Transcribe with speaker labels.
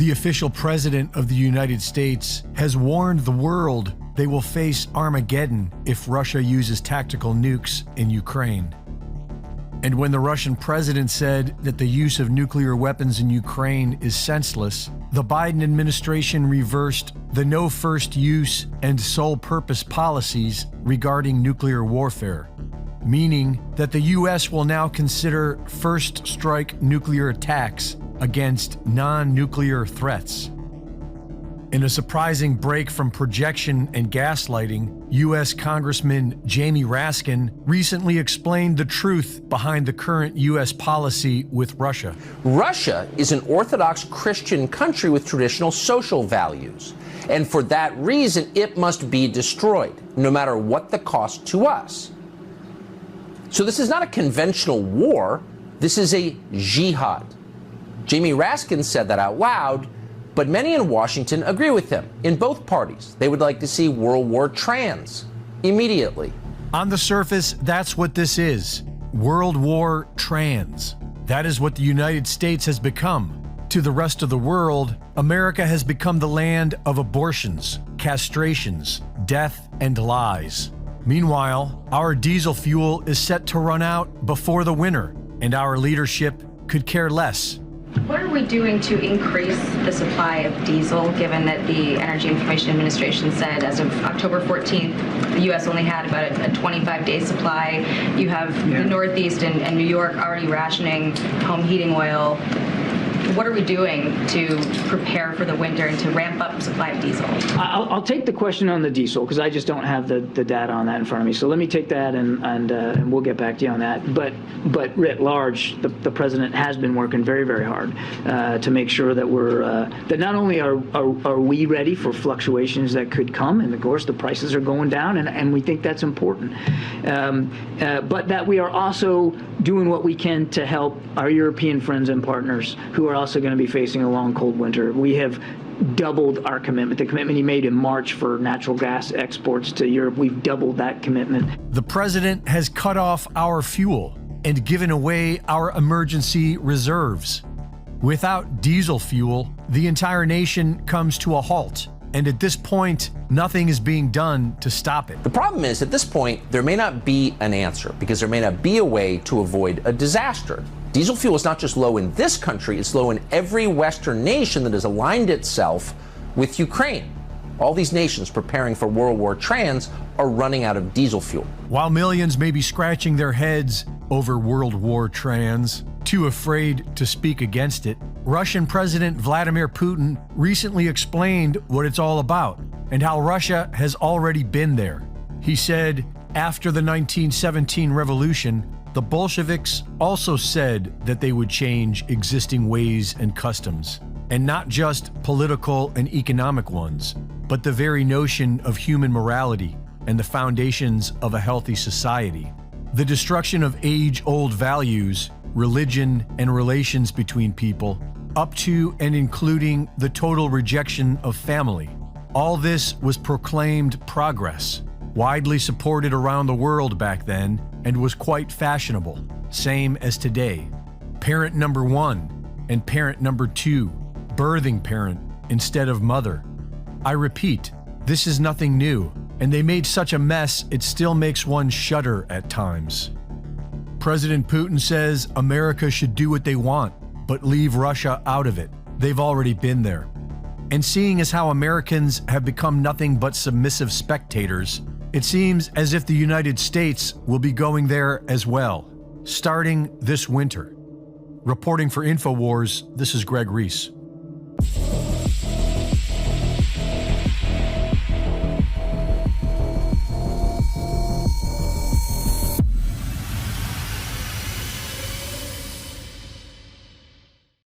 Speaker 1: The official president of the United States has warned the world they will face Armageddon if Russia uses tactical nukes in Ukraine. And when the Russian president said that the use of nuclear weapons in Ukraine is senseless, the Biden administration reversed the no first use and sole purpose policies regarding nuclear warfare, meaning that the U.S. will now consider first strike nuclear attacks against non-nuclear threats. In a surprising break from projection and gaslighting, U.S. Congressman Jamie Raskin recently explained the truth behind the current U.S. policy with Russia.
Speaker 2: Russia is an Orthodox Christian country with traditional social values, and for that reason, it must be destroyed, no matter what the cost to us. So this is not a conventional war, this is a jihad. Jamie Raskin said that out loud, but many in Washington agree with him. In both parties, they would like to see World War trans immediately.
Speaker 1: On the surface, that's what this is. World War trans. That is what the United States has become. To the rest of the world, America has become the land of abortions, castrations, death, and lies. Meanwhile, our diesel fuel is set to run out before the winter, and our leadership could care less.
Speaker 3: What are we doing to increase the supply of diesel, given that the Energy Information Administration said as of October 14th, the U.S. only had about a 25-day supply? You have the Northeast and New York already rationing home heating oil. What are we doing to prepare for the winter and to ramp up supply of diesel?
Speaker 4: I'll take the question on the diesel because I just don't have the data on that in front of me. So let me take that and we'll get back to you on that. But writ large, the president has been working very, very hard to make sure that we're that not only are we ready for fluctuations that could come, and of course the prices are going down, and we think that's important, but that we are also doing what we can to help our European friends and partners who are also going to be facing a long, cold winter. We have doubled our commitment. The commitment he made in March for natural gas exports to Europe, we've doubled that commitment.
Speaker 1: The president has cut off our fuel and given away our emergency reserves. Without diesel fuel, the entire nation comes to a halt. And at this point, nothing is being done to stop it.
Speaker 2: The problem is, at this point, there may not be an answer because there may not be a way to avoid a disaster. Diesel fuel is not just low in this country, it's low in every Western nation that has aligned itself with Ukraine. All these nations preparing for World War trans are running out of diesel fuel.
Speaker 1: While millions may be scratching their heads over World War trans, too afraid to speak against it, Russian President Vladimir Putin recently explained what it's all about and how Russia has already been there. He said, after the 1917 revolution, the Bolsheviks also said that they would change existing ways and customs, and not just political and economic ones, but the very notion of human morality and the foundations of a healthy society. The destruction of age-old values, religion, and relations between people, up to and including the total rejection of family. All this was proclaimed progress, widely supported around the world back then, and was quite fashionable, same as today. Parent number one and parent number two, birthing parent instead of mother. I repeat, this is nothing new, and they made such a mess it still makes one shudder at times. President Putin says America should do what they want, but leave Russia out of it. They've already been there. And seeing as how Americans have become nothing but submissive spectators, it seems as if the United States will be going there as well, starting this winter. Reporting for InfoWars, this is Greg Reese.